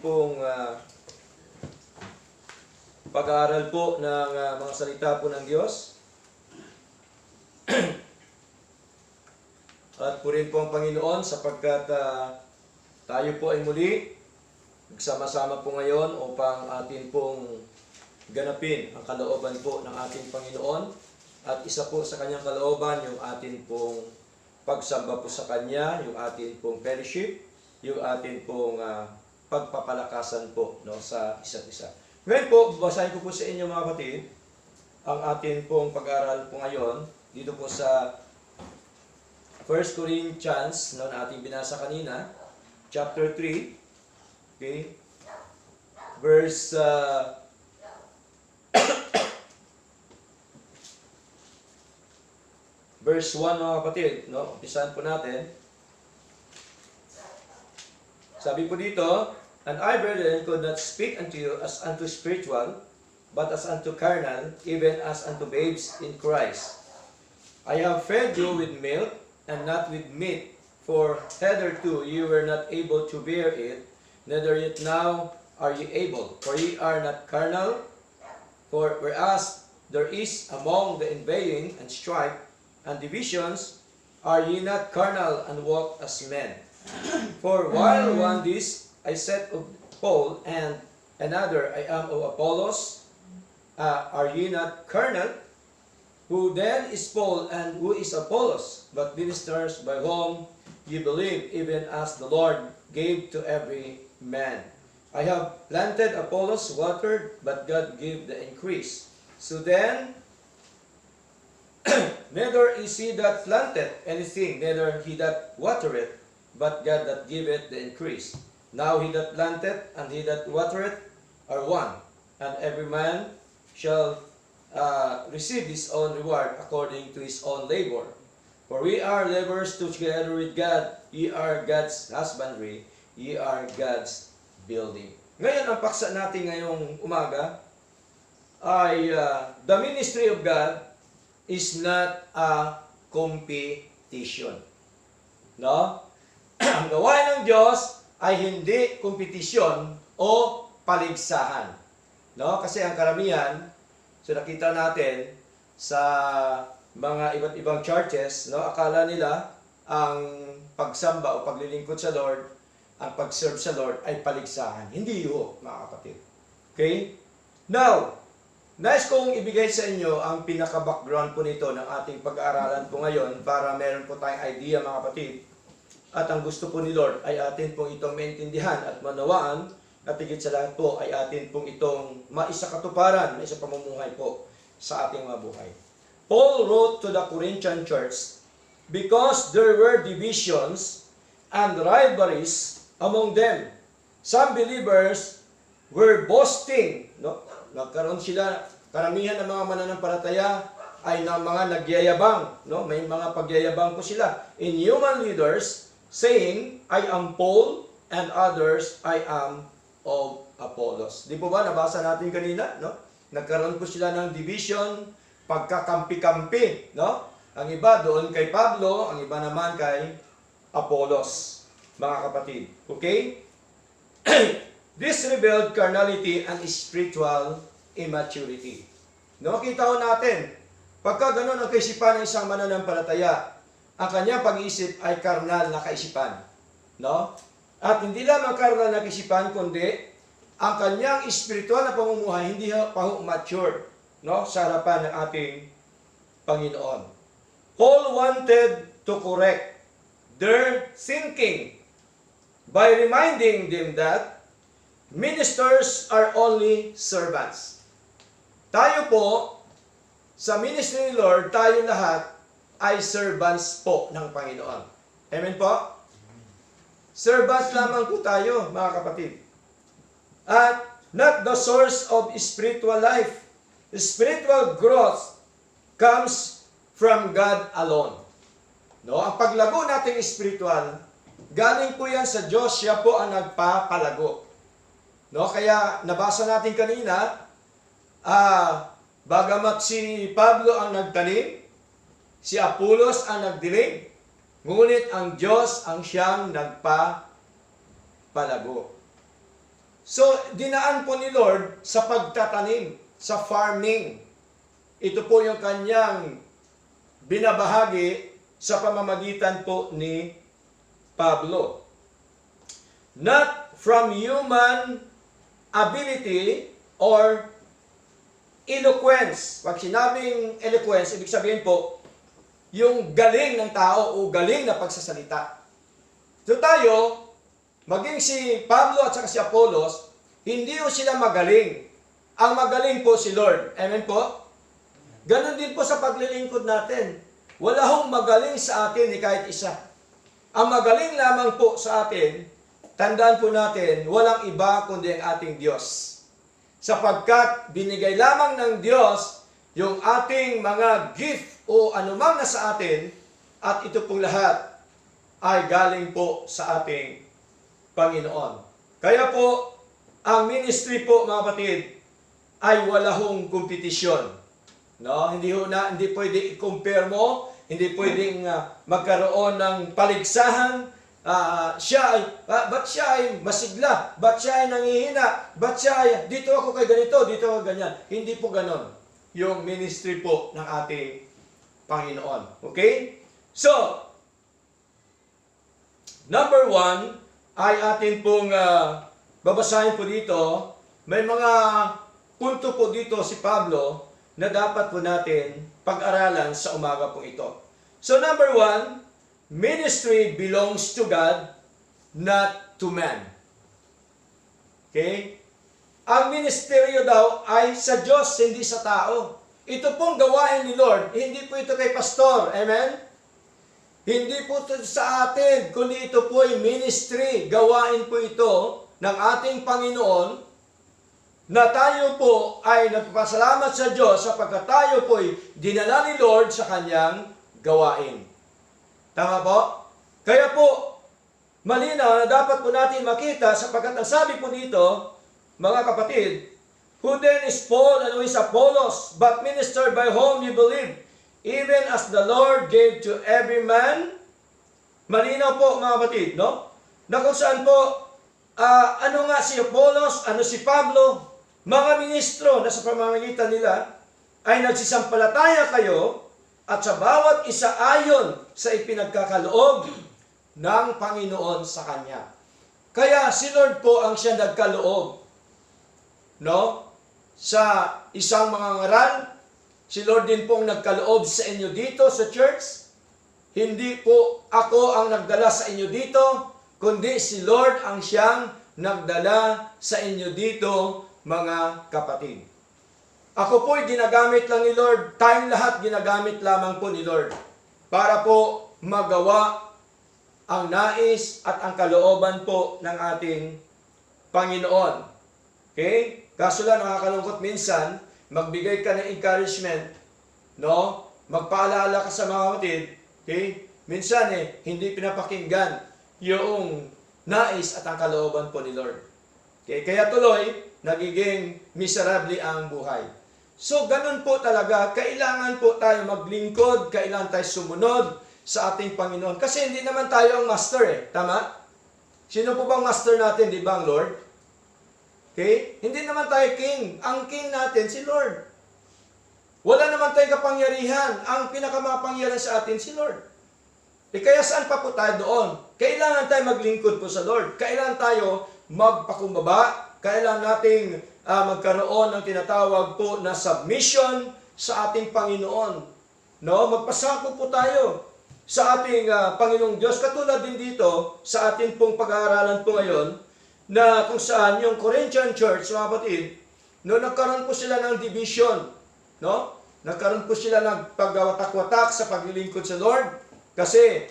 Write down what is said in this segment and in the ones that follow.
pong pag-aaral po ng mga salita po ng Diyos. At purihin po ang Panginoon sapagkat tayo po ay muli nagsama-sama po ngayon upang atin pong ganapin ang kalooban po ng ating Panginoon. At isa po sa kanyang kalooban yung atin pong pagsamba po sa Kanya, yung atin pong fellowship, yung atin pong pagpapalakasan po, no, sa isa't isa. Ngayon po, babasahin ko po sa inyo mga kapatid, ang atin pong pag-aaral po ngayon, dito po sa 1 Corinthians, no, na ating binasa kanina, chapter 3, okay, verse verse 1 mga kapatid, no? Umpisahan po natin. Sabi po dito, "And I, brethren, could not speak unto you as unto spiritual, but as unto carnal, even as unto babes in Christ. I have fed you with milk, and not with meat, for hitherto you were not able to bear it, neither yet now are ye able. For ye are not carnal, for whereas there is among the invading and strife, and divisions, are ye not carnal and walk as men? For while one this I said of Paul, and another I am of Apollos, are ye not carnal? Who then is Paul and who is Apollos, but ministers by whom ye believe, even as the Lord gave to every man? I have planted, Apollos watered, but God gave the increase. So then, neither is he that planted anything, neither he that watereth, but God that giveth the increase. Now he that planted and he that watereth are one, and every man shall receive his own reward according to his own labor. For we are laborers together with God. Ye are God's husbandry, ye are God's building." Ngayon, ang paksa natin ngayong umaga ay the ministry of God is not a competition. No? Ang gawain ng Diyos ay hindi kompetisyon o paligsahan. No? Kasi ang karamihan, so nakita natin sa mga iba't ibang churches, no, akala nila ang pagsamba o paglilingkod sa Lord, ang pag-serve sa Lord ay paligsahan. Hindi ho, mga kapatid. Okay? Now, nais kong ibigay sa inyo ang pinaka-background po nito ng ating pag-aaralan po ngayon para meron po tayong idea, mga kapatid. At ang gusto po ni Lord ay atin pong itong maintindihan at manawaan, at higit sa lahat po ay atin pong itong maisakatuparan, maisapamumuhay po sa ating mga buhay. Paul wrote to the Corinthian church because there were divisions and rivalries among them. Some believers were boasting, no? Nagkaroon sila, karamihan ng mga mananampalataya ay ng mga nagyayabang, no? May mga pagyayabang po sila in human leaders, saying, "I am Paul," and others, "I am of Apollos." Di po ba nabasa natin kanina, no? Nagkaroon po sila ng division, pagkakampi-kampi, no? Ang iba doon kay Pablo, ang iba naman kay Apollos, mga kapatid. Okay? This revealed carnality and spiritual immaturity. No, kita ho natin, pagka ganun ang kaisipan ng isang mananampalataya, ang kanyang pag-iisip ay karnal na kaisipan. No? At hindi lamang karnal na kaisipan, kundi ang kanyang spiritual na pamumuhay hindi pa ho mature, no, sa harapan ng ating Panginoon. Paul wanted to correct their thinking by reminding them that ministers are only servants. Tayo po, sa ministry ni Lord, tayo lahat ay servants po ng Panginoon. Amen po? Servants lamang po tayo, mga kapatid. At not the source of spiritual life. Spiritual growth comes from God alone. No? Ang paglago nating spiritual, galing po yan sa Diyos, siya po ang nagpapalago. No, kaya nabasa natin kanina, bagamat si Pablo ang nagtanim, si Apollos ang nagdilig, ngunit ang Diyos ang siyang nagpapalago. So, dinaan po ni Lord sa pagtatanim, sa farming. Ito po yung kanyang binabahagi sa pamamagitan po ni Pablo. Not from human ability or eloquence. Pag sinabing eloquence, ibig sabihin po, yung galing ng tao o galing na pagsasalita. So tayo, maging si Pablo at saka si Apollos, hindi po sila magaling. Ang magaling po si Lord. Amen po? Ganon din po sa paglilingkod natin. Wala hong magaling sa atin ni kahit isa. Ang magaling lamang po sa atin, tandaan po natin, walang iba kundi ang ating Diyos. Sapagkat binigay lamang ng Diyos yung ating mga gift o anumang nasa atin, at ito pong lahat ay galing po sa ating Panginoon. Kaya po, ang ministry po mga kapatid, ay wala hong kompetisyon. No? Hindi pwede i-compare mo, hindi pwedeng magkaroon ng paligsahan. Ba't siya ay masigla? Ba't siya ay nangihina? Ba't siya ay, dito ako kay ganito, dito ako ganyan? Hindi po ganon yung ministry po ng ating Panginoon. Okay? So, number 1 ay atin pong babasahin po dito. May mga punto po dito si Pablo na dapat po natin pag-aralan sa umaga po ito. So number 1, ministry belongs to God, not to man. Okay? Ang ministeryo daw ay sa Diyos, hindi sa tao. Ito pong gawain ni Lord, hindi po ito kay pastor. Amen? Hindi po ito sa atin, kundi ito po ay ministry. Gawain po ito ng ating Panginoon, na tayo po ay nagpapasalamat sa Diyos sapagkat tayo po ay dinala ni Lord sa kanyang gawain. Tama po? Kaya po, malinaw na dapat po natin makita sapagkat ang sabi po dito, mga kapatid, who then is Paul and who is Apollos, but ministered by whom you believe, even as the Lord gave to every man. Malinaw po mga kapatid, no? Na kung saan po, ano nga si Apollos, ano si Pablo, mga ministro na sa pamamagitan nila ay nagsisampalataya kayo at sa bawat isa ayon sa ipinagkakaloob ng Panginoon sa Kanya. Kaya si Lord po ang siya nagkaloob, no? Sa isang mga ngaral, si Lord din po ang nagkaloob sa inyo dito sa church. Hindi po ako ang nagdala sa inyo dito, kundi si Lord ang siyang nagdala sa inyo dito, mga kapatid. Ako po'y ginagamit lang ni Lord. Tayong lahat ginagamit lamang po ni Lord para po magawa ang nais at ang kalooban po ng ating Panginoon. Okay? Kaso lang nakakalungkot minsan, magbigay ka ng encouragement, no? Magpaalala ka sa mga kapatid, okay? Minsan hindi pinapakinggan yung nais at ang kalooban po ni Lord. Okay? Kaya tuloy, nagiging miserable ang buhay. So, ganun po talaga. Kailangan po tayo maglingkod, kailangan tayo sumunod sa ating Panginoon. Kasi hindi naman tayo ang master Tama? Sino po bang master natin? Di ba ang Lord? Okay? Hindi naman tayo king. Ang king natin, si Lord. Wala naman tayong kapangyarihan. Ang pinakamapangyarihan sa atin, si Lord. Kaya saan pa po tayo doon? Kailangan tayo maglingkod po sa Lord. Kailangan tayo magpakumbaba. Kailangan nating magkaroon ng tinatawag po na submission sa ating Panginoon. No? Magpasako po tayo sa ating Panginoong Diyos. Katulad din dito sa ating pong pag-aaralan po ngayon na kung saan yung Corinthian Church, mga kapatid, no, nagkaroon po sila ng division. No? Nagkaroon po sila ng pagwatak-watak sa paglilingkod sa Lord. Kasi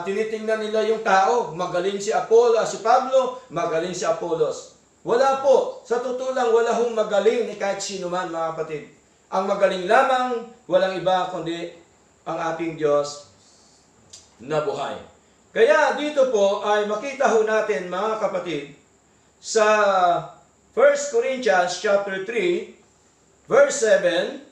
tinitingnan nila yung tao. Magaling si Pablo, magaling si Apollos. Wala po. Sa totoo lang, wala hong magaling ni kahit sino man, mga kapatid. Ang magaling lamang, walang iba kundi ang ating Diyos na buhay. Kaya dito po ay makita ho natin, mga kapatid, sa 1 Corinthians chapter 3, verse 7,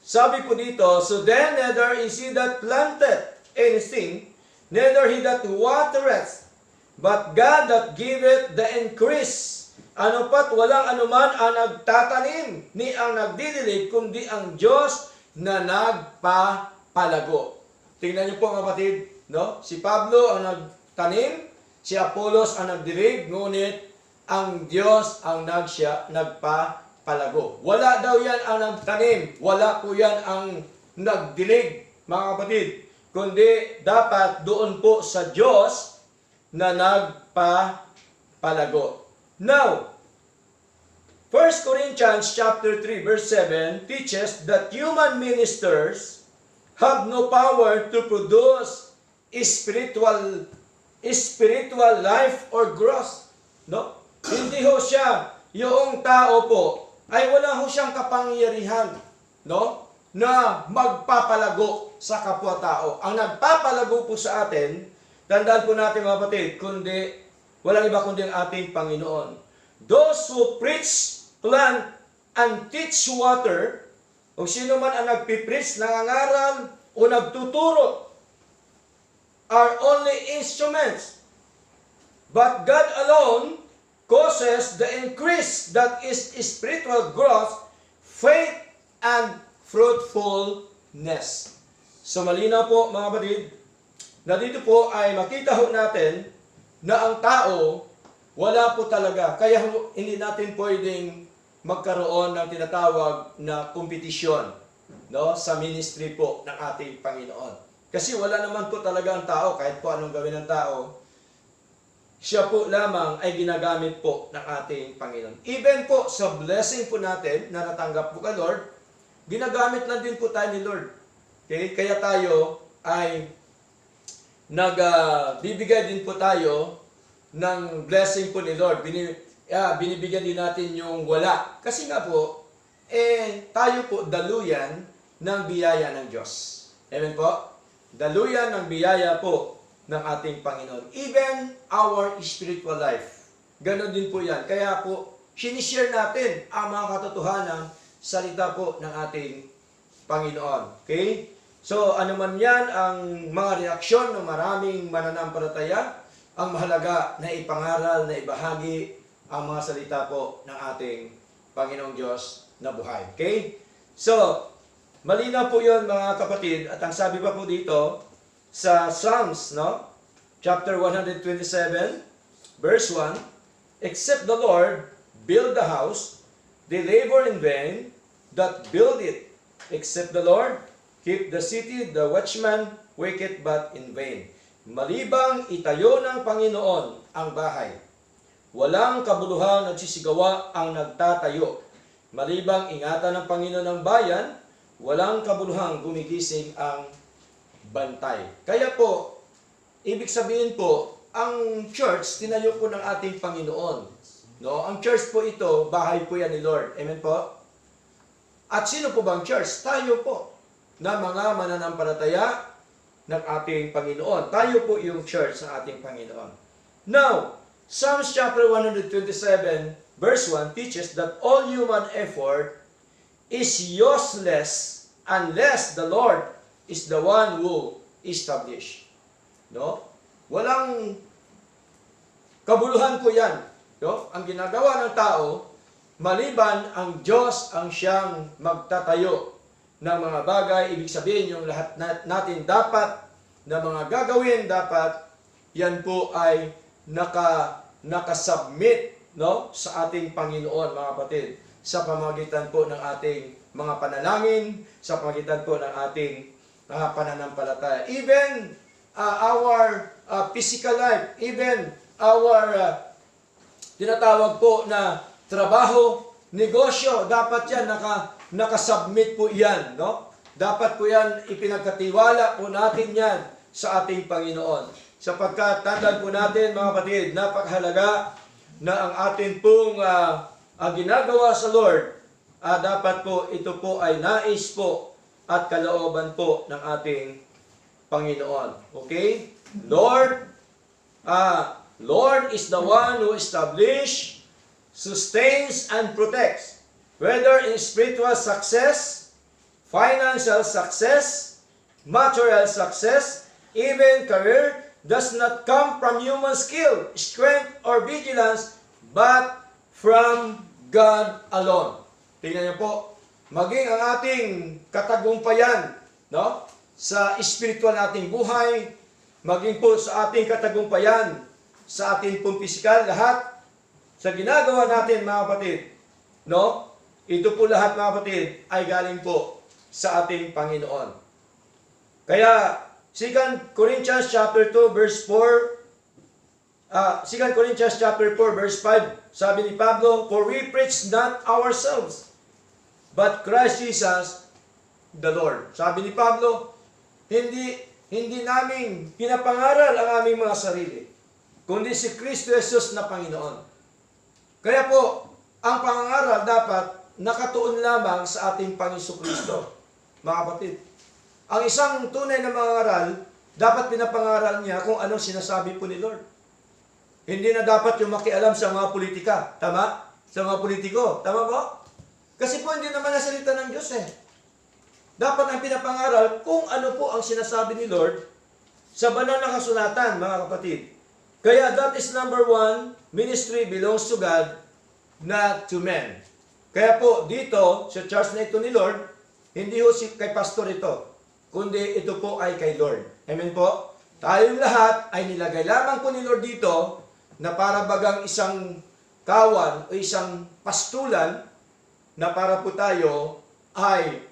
sabi po dito, so then neither is he that planteth anything, neither he that watereth, but God that giveth the increase. Ano pat walang anuman ang nagtatanim, ni ang nagdidilig, kundi ang Diyos na nagpapalago. Tingnan niyo po mga kapatid, no? Si Pablo ang nagtanim, si Apollos ang nagdilig, ngunit ang Diyos ang nagpapalago. Wala daw yan ang nagtanim, wala po yan ang nagdilig, mga kapatid, kundi dapat doon po sa Diyos na nagpapalago. Now, 1 Corinthians chapter 3 verse 7 teaches that human ministers have no power to produce spiritual life or growth. No? Hindi ho siya, yung tao po, ay wala ho siyang kapangyarihan, no? Na magpapalago sa kapwa-tao. Ang nagpapalago po sa atin, tandaan po natin mga kapatid, kundi walang iba kundi ang ating Panginoon. Those who preach, plant, and teach water, o sino man ang nagpipreach, nangangaral, o nagtuturo, are only instruments. But God alone causes the increase, that is spiritual growth, faith, and fruitfulness. So malinaw po mga kapatid, na dito po ay makita ho natin na ang tao, wala po talaga. Kaya hindi natin pwedeng magkaroon ng tinatawag na kompetisyon, no, sa ministry po ng ating Panginoon. Kasi wala naman po talaga ang tao, kahit po anong gawin ng tao, siya po lamang ay ginagamit po ng ating Panginoon. Even po sa blessing po natin na natanggap po kay Lord, ginagamit lang din po tayo ni Lord. Okay? Kaya tayo ay bibigay din po tayo ng blessing po ni Lord. Binibigyan din natin yung wala. Kasi nga po, tayo po daluyan ng biyaya ng Diyos. Amen po? Daluyan ng biyaya po ng ating Panginoon. Even our spiritual life. Ganon din po yan. Kaya po, sinishare natin ang mga katotohanan salita po ng ating Panginoon. Okay? So, ano man yan ang mga reaksyon ng maraming mananampalataya, ang mahalaga na ipangaral, na ibahagi ang mga salita po ng ating Panginoong Diyos na buhay. Okay? So, malinaw po yun mga kapatid. At ang sabi pa po dito, sa Psalms, no? Chapter 127, verse 1, except the Lord build the house, they labor in vain that build it. Except the Lord keep the city, the watchman waketh but in vain. Malibang itayo ng Panginoon ang bahay, walang kabuluhang nagsisigawa ang nagtatayo. Malibang ingatan ng Panginoon ang bayan, walang kabuluhang gumigising ang bantay. Kaya po, ibig sabihin po, ang church, tinayo po ng ating Panginoon. No? Ang church po ito, bahay po yan ni Lord. Amen po? At sino po bang church? Tayo po, na mga mananampalataya ng ating Panginoon. Tayo po yung church ng ating Panginoon. Now, Psalms chapter 127, verse 1 teaches that all human effort is useless unless the Lord is the one who established. No? Walang kabuluhan po yan. No? Ang ginagawa ng tao, maliban ang Diyos ang siyang magtatayo ng mga bagay. Ibig sabihin yung lahat natin dapat na mga gagawin, dapat yan po ay nakasubmit, no, sa ating Panginoon, mga kapatid, sa pamamagitan po ng ating mga panalangin, sa pamamagitan po ng ating pananampalataya. Even our physical life, even our tinatawag po na trabaho, negosyo, dapat yan nakasubmit po yan, no? Dapat po yan ipinagkatiwala po natin yan sa ating Panginoon. Sapagkat tandaan po natin mga kapatid, napakahalaga na ang atin pong ginagawa sa Lord, dapat po ito po ay nais po at kalooban po ng ating Panginoon. Okay? Lord is the one who establishes, sustains, and protects. Whether in spiritual success, financial success, material success, even career, does not come from human skill, strength, or vigilance, but from God alone. Tingnan niyo po, maging ang ating katagumpayan, no? Sa spiritual nating buhay, maging po sa ating katagumpayan, sa ating pong pisikal, lahat sa ginagawa natin mga kapatid, no? Ito po lahat mga kapatid ay galing po sa ating Panginoon. Kaya 2 Corinthians chapter 2 verse 4, 2 Corinthians chapter 4 verse 5, sabi ni Pablo, "For we preach not ourselves, but Christ Jesus the Lord." Sabi ni Pablo, hindi namin pinapangaral ang aming mga sarili, kundi si Kristo Jesus na Panginoon. Kaya po, ang pangangaral dapat nakatuon lamang sa ating Panginoon Kristo, mga kapatid. Ang isang tunay na mangangaral, dapat pinapangaral niya kung anong sinasabi po ni Lord. Hindi na dapat yung makialam sa mga politika. Tama? Sa mga politiko. Tama po? Kasi po hindi naman nasalita ng Diyos eh. Dapat ang pinapangaral kung ano po ang sinasabi ni Lord sa banal na kasulatan, mga kapatid. Kaya that is number one, ministry belongs to God, not to men. Kaya po dito, sa church na ito ni Lord, hindi ho kay pastor ito, kundi ito po ay kay Lord. Amen po? Tayong lahat ay nilagay lamang po ni Lord dito na para bagang isang kawan o isang pastulan na para po tayo ay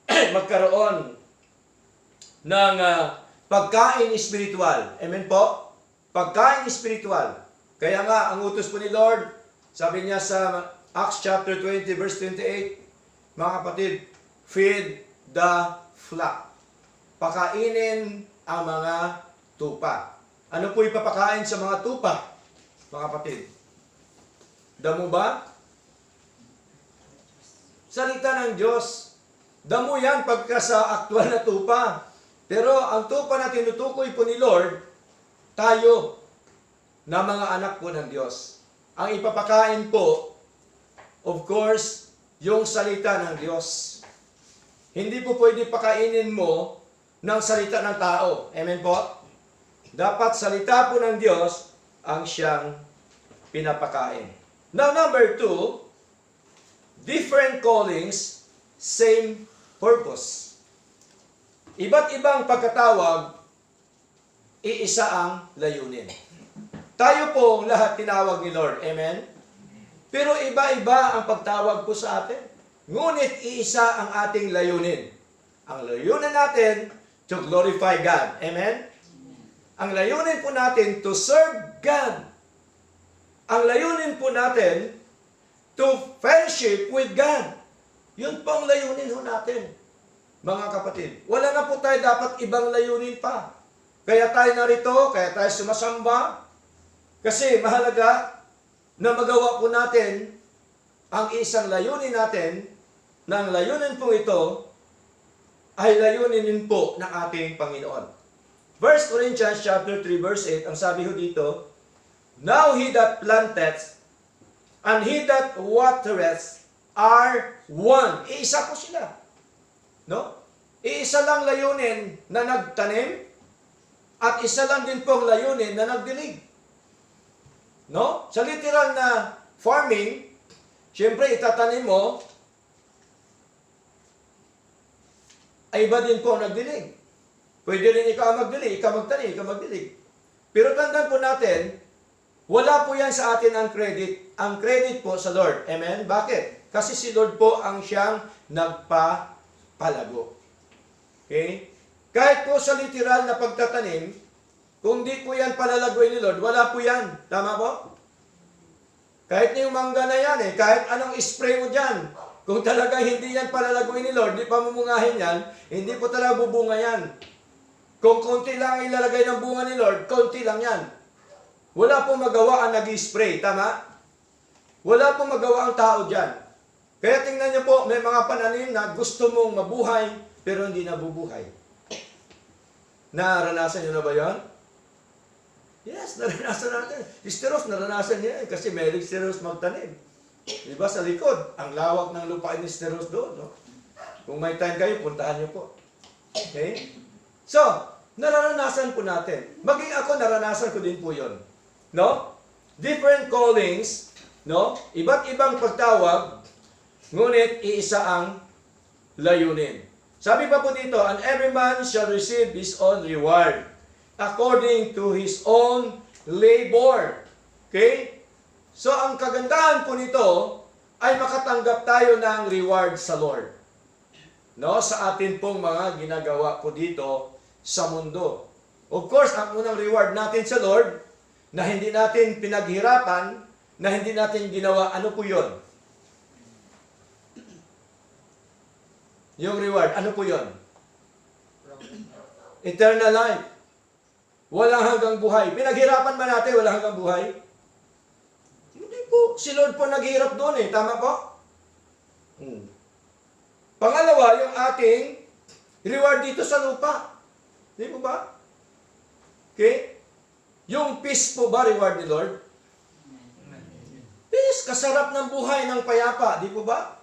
magkaroon ng pagkain espiritual. Amen po? Pagkain espiritual. Kaya nga, ang utos po ni Lord, sabi niya sa Acts chapter 20 verse 28, mga kapatid, feed the flock. Pakainin ang mga tupa. Ano po ipapakain sa mga tupa, mga kapatid? Damo ba? Salita ng Diyos. Damo yan pagka sa aktual na tupa. Pero ang tupa na tinutukoy po ni Lord, tayo na mga anak po ng Diyos. Ang ipapakain po, of course, yung salita ng Diyos. Hindi po pwede pakainin mo ng salita ng tao. Amen po? Dapat salita po ng Diyos ang siyang pinapakain. Now, number 2, different callings, same purpose. Iba't ibang pagkatawag, iisa ang layunin. Tayo po lahat tinawag ni Lord. Amen? Pero iba-iba ang pagtawag po sa atin. Ngunit iisa ang ating layunin. Ang layunin natin, to glorify God. Amen? Ang layunin po natin, to serve God. Ang layunin po natin, to fellowship with God. Yun po ang layunin po natin, mga kapatid. Wala na po tayo dapat ibang layunin pa. Kaya tayo narito, kaya tayo sumasamba, kasi mahalaga na magawa po natin ang isang layunin natin, na ang layunin po ito ay layunin din po ng ating Panginoon. 1 Corinthians chapter 3 verse 8, ang sabi ho dito, "Now he that planteth and he that watereth are one." Iisa po sila. No? Iisa lang layunin na nagtanim at isa lang din pong layunin na nagdilig. No? Sa literal na farming, siyempre itatanim mo, ay iba din po ang nagdilig. Pwede rin ikaw magdilig, ikaw magtanim, ikaw magdilig. Pero tandaan po natin, wala po yan sa atin ang credit. Ang credit po sa Lord. Amen? Bakit? Kasi si Lord po ang siyang nagpapalago. Okay? Kahit po sa literal na pagtatanim, kung di po yan palalagoy ni Lord, wala po yan. Tama po? Kahit na yung mangga na yan kahit anong spray mo dyan, kung talaga hindi yan palalagoy ni Lord, di pa mumungahin yan, hindi po talaga bubunga yan. Kung konti lang ilalagay ng bunga ni Lord, konti lang yan. Wala pong magawa ang nag-spray, tama? Wala pong magawa ang tao dyan. Kaya tingnan niyo po, may mga pananim na gusto mong mabuhay, pero hindi nabubuhay. Naranasan niyo na ba yan? Yes, naranasan natin. Steros, naranasan niya kasi may Steros magtanim. Diba sa likod, ang lawak ng lupain ni Steros doon. No? Kung may time kayo, puntahan niyo po. Okay? So, naranasan po natin. Maging ako, naranasan ko din po yun. No? Different callings, No? Iba't ibang pagtawag, ngunit iisa ang layunin. Sabi pa po dito, and every man shall receive his own reward according to his own labor. Okay? So, ang kagandahan po nito ay makatanggap tayo ng reward sa Lord. No? Sa atin pong mga ginagawa po dito sa mundo. Of course, ang unang reward natin sa Lord, na hindi natin pinaghirapan, na hindi natin ginawa, ano po yun? Yung reward, ano po yun? Eternal life. Walang hanggang buhay. Pinaghirapan ba natin walang hanggang buhay? Hindi po. Si Lord po naghirap doon eh. Tama po? Pangalawa, yung ating reward dito sa lupa. Hindi po ba? Okay? Yung peace po ba reward ni Lord? Peace. Kasarap ng buhay ng payapa. Di po ba?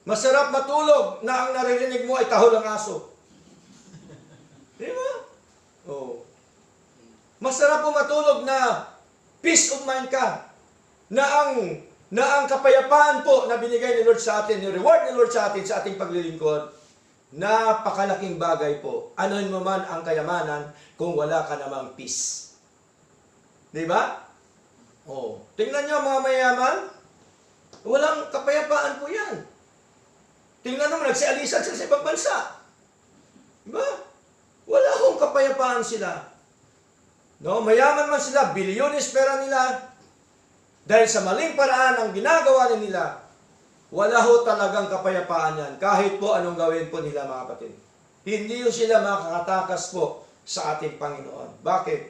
Masarap matulog na ang naririnig mo ay tahol ng aso. Di ba? Oh. Masarap po matulog na peace of mind ka. Na ang kapayapaan po na binigay ni Lord sa atin, yung reward ni Lord sa atin sa ating paglilingkod, napakalaking bagay po. Anuhin mo man ang kayamanan kung wala ka namang peace. Di ba? Oh. Tingnan nyo mga mayaman, walang kapayapaan po yan. Tingnan mo, nagsialisan sila sa ibang bansa. Diba? Wala akong kapayapaan sila. No, mayaman man sila, bilyones pera nila. Dahil sa maling paraan ang ginagawa nila, wala ho talagang kapayapaan yan. Kahit po anong gawin po nila mga kapatid. Hindi ho sila makakatakas po sa ating Panginoon. Bakit?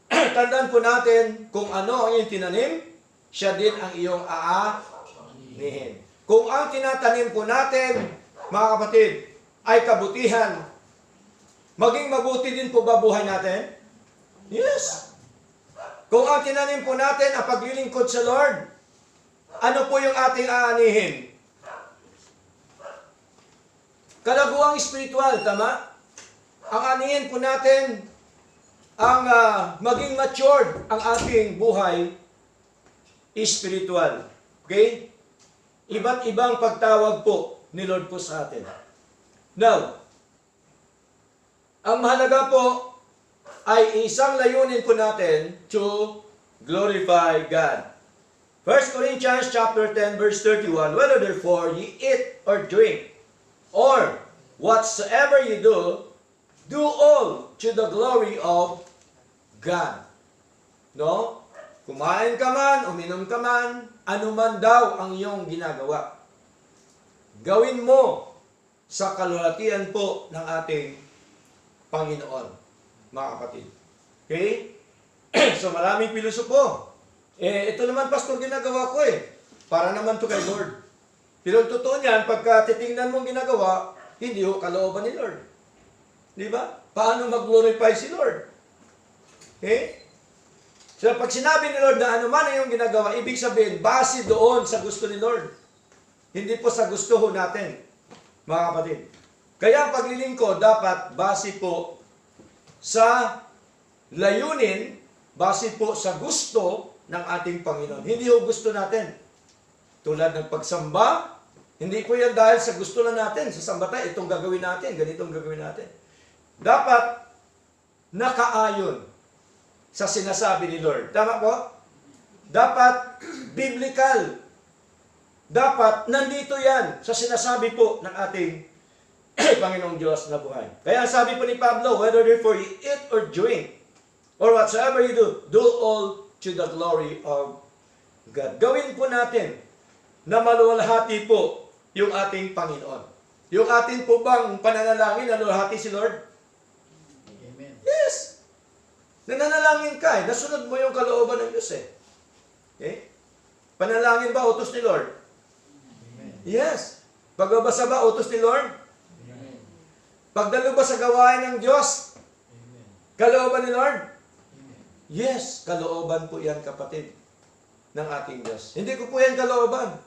Tandaan po natin kung ano ang iyong tinanim, siya din ang iyong aanihin. Kung ang tinatanim po natin, mga kapatid, ay kabutihan, maging mabuti din po ba buhay natin? Yes. Kung ang tinanim po natin ang paglilingkod sa Lord, ano po yung ating aanihin? Kalaguang espiritual, tama? Ang aanihin po natin, ang maging matured ang ating buhay espiritual. Okay? Iba't ibang pagtawag po ni Lord po sa atin. Now, ang mahalaga po ay isang layunin po natin to glorify God. 1 Corinthians chapter 10 verse 31, whether therefore ye eat or drink, or whatsoever ye do all to the glory of God. No? Kumain ka man, uminom ka man, anuman daw ang iyong ginagawa. Gawin mo sa kalulatian po ng ating Panginoon, mga kapatid. Okay? So maraming pilosopo. Ito naman, pastor, ginagawa ko para naman to kay Lord. Pero totoo niyan, pagka titingnan mong ginagawa, hindi ho kalooban ni Lord. Di ba? Paano mag-glorify si Lord? Okay? So pag sinabi ni Lord na ano man yung ginagawa, ibig sabihin, base doon sa gusto ni Lord. Hindi po sa gusto ho natin, mga kapatid. Kaya ang paglilingkod dapat base po sa layunin, base po sa gusto ng ating Panginoon. Hindi ho gusto natin. Tulad ng pagsamba, hindi po yan dahil sa gusto lang natin. Sa samba tayo, itong gagawin natin, ganitong gagawin natin. Dapat nakaayon sa sinasabi ni Lord. Tama po? Dapat biblical. Dapat nandito yan sa sinasabi po ng ating Panginoong Diyos na buhay. Kaya sabi po ni Pablo, whether therefore you eat or drink, or whatsoever you do all to the glory of God. Gawin po natin na maluwalhati po yung ating Panginoon. Yung ating po bang pananalangin na luwalhati si Lord? Amen. Yes. Nananalangin ka nasunod mo yung kalooban ng Diyos Okay? Panalangin ba utos ni Lord? Amen. Yes. Pagbabasa ba utos ni Lord? Amen. Pagdalo ba sa gawain ng Diyos? Amen. Kalooban ni Lord? Amen. Yes, kalooban po yan, kapatid, ng ating Diyos. Hindi ko po yan kalooban.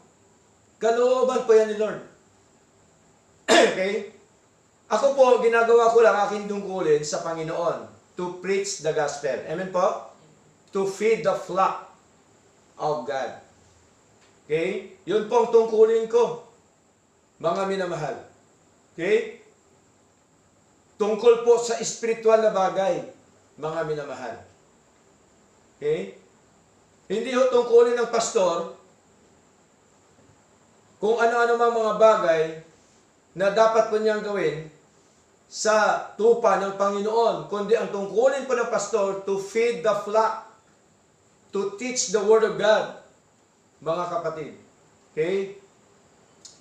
Kalooban po yan ni Lord. Okay? Ako po, ginagawa ko lang aking tungkulin sa Panginoon to preach the gospel. Amen po? To feed the flock. of God. Okay? Yun po ang tungkulin ko, mga minamahal. Okay? Tungkol po sa espiritual na bagay, mga minamahal. Okay? Hindi ho tungkulin ng pastor kung ano-ano mga bagay na dapat po niyang gawin sa tupa ng Panginoon, kundi ang tungkulin po ng pastor to feed the flock, to teach the Word of God, mga kapatid. Okay?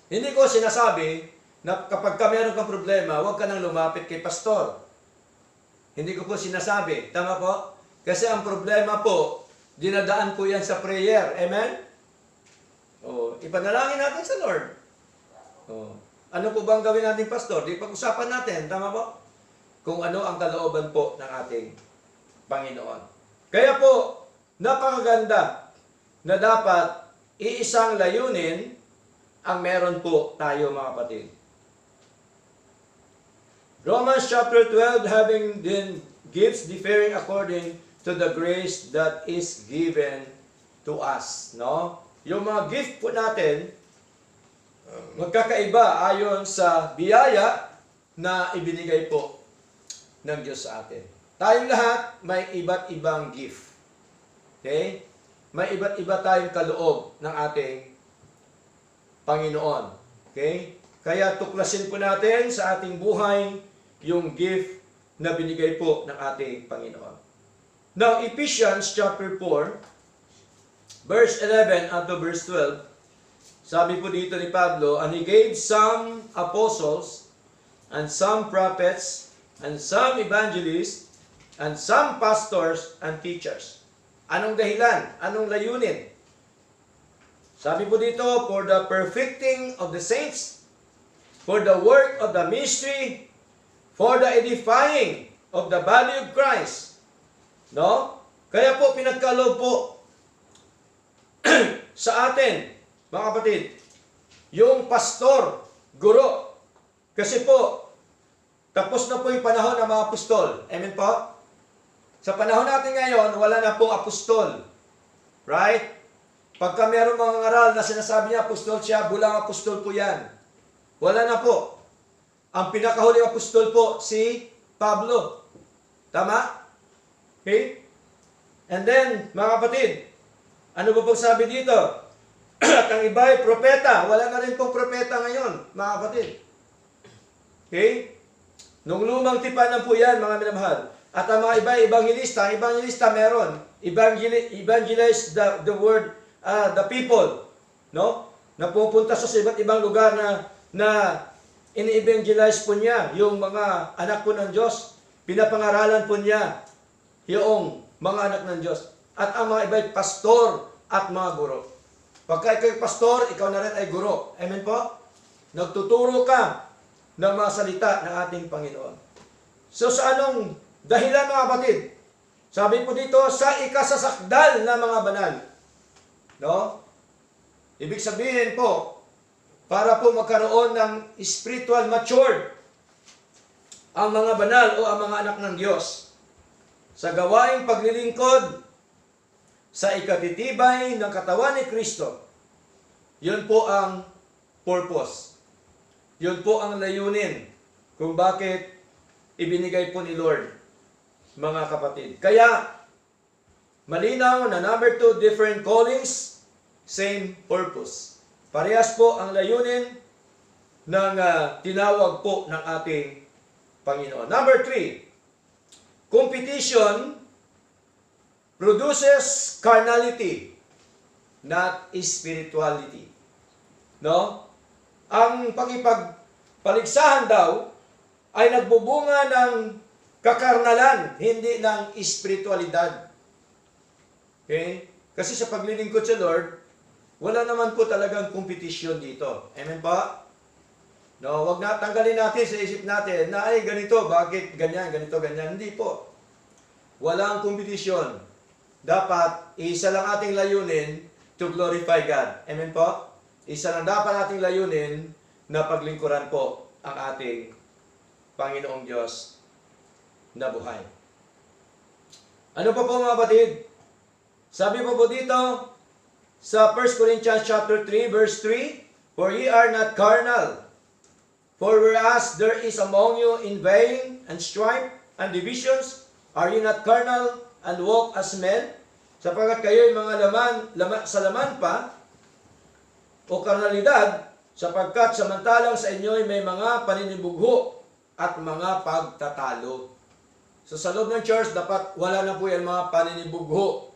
Hindi ko sinasabi na kapag ka meron kang problema, huwag ka nang lumapit kay pastor. Hindi ko po sinasabi. Tama po? Kasi ang problema po, dinadaan po yan sa prayer. Amen? Ipanalangin natin sa Lord. Ano po bang gawin natin, pastor? Di pag-usapan natin. Tama po? Kung ano ang kalooban po ng ating Panginoon. Kaya po, napakaganda na dapat iisang layunin ang meron po tayo, mga kapatid. Romans chapter 12, having then gifts differing according to the grace that is given to us. No? Yung mga gift po natin, magkakaiba ayon sa biyaya na ibinigay po ng Diyos sa atin. Tayong lahat may iba't ibang gift. Okay? May iba't iba tayong kaloob ng ating Panginoon. Okay? Kaya tuklasin po natin sa ating buhay yung gift na binigay po ng ating Panginoon. Now, Ephesians chapter 4, verse 11 unto verse 12, sabi po dito ni Pablo, and he gave some apostles, and some prophets, and some evangelists, and some pastors and teachers. Anong dahilan? Anong layunin? Sabi po dito, for the perfecting of the saints, for the work of the ministry, for the edifying of the body of Christ. No? Kaya po pinagkaloob po sa atin, mga kapatid, yung pastor, guro. Kasi po, tapos na po yung panahon ng mga apostol. Amen po? Sa panahon natin ngayon, wala na pong apostol. Right? Pagka meron mga ngaral na sinasabi niya, apostol siya, bulang apostol po yan. Wala na po. Ang pinakahuling apostol po, si Pablo. Tama? Okay? And then, mga kapatid, ano ba pong sabi dito? At ang iba ay propeta. Wala na rin pong propeta ngayon, mga kapatid. Okay? Nung lumang tipan na po yan, mga minamahal. At ang mga iba ay evangelista. Ang evangelista meron. Evangelize the word, the people. No? Na pupunta sa iba't ibang lugar na ini-evangelize po niya yung mga anak po ng Diyos. Pinapangaralan po niya yung mga anak ng Diyos. At ang mga iba ay pastor at mga guro. Pagka ikaw ay pastor, ikaw na rin ay guro. Amen po? Nagtuturo ka ng mga salita ng ating Panginoon. So sa anong dahilan, mga kapatid? Sabi po dito, sa ikasasakdal na mga banal. No? Ibig sabihin po, para po magkaroon ng spiritual matured ang mga banal o ang mga anak ng Diyos sa gawaing paglilingkod sa ikatitibay ng katawan ni Kristo. Yun po ang purpose. Yun po ang layunin kung bakit ibinigay po ni Lord, mga kapatid. Kaya, malinaw na number 2, different callings, same purpose. Parehas po ang layunin ng tinawag po ng ating Panginoon. Number 3, competition produces carnality, not spirituality. No? Ang pagpaligsahan daw ay nagbubunga ng kakarnalan, hindi ng espiritualidad. Okay? Kasi sa paglilingkod sa Lord, wala naman po talagang competition dito. Amen pa? No, wag na tanggalin natin sa isip natin na ay ganito, bakit ganyan, ganito, ganyan. Hindi po. Walang competition. Dapat isa lang ating layunin to glorify God. Amen po? Isa lang dapat ating layunin na paglingkuran po ang ating Panginoong Diyos na buhay. Ano pa po, mga kapatid? Sabi po dito, sa 1 Corinthians chapter 3, verse 3, For ye are not carnal, for whereas there is among you envying and strife and divisions, are ye not carnal and walk as men? Sapagkat kayo'y mga sa laman pa, o karnalidad, sapagkat samantalang sa inyo'y may mga paninibugho at mga pagtatalo. So sa loob ng church, dapat wala na po yung mga paninibugho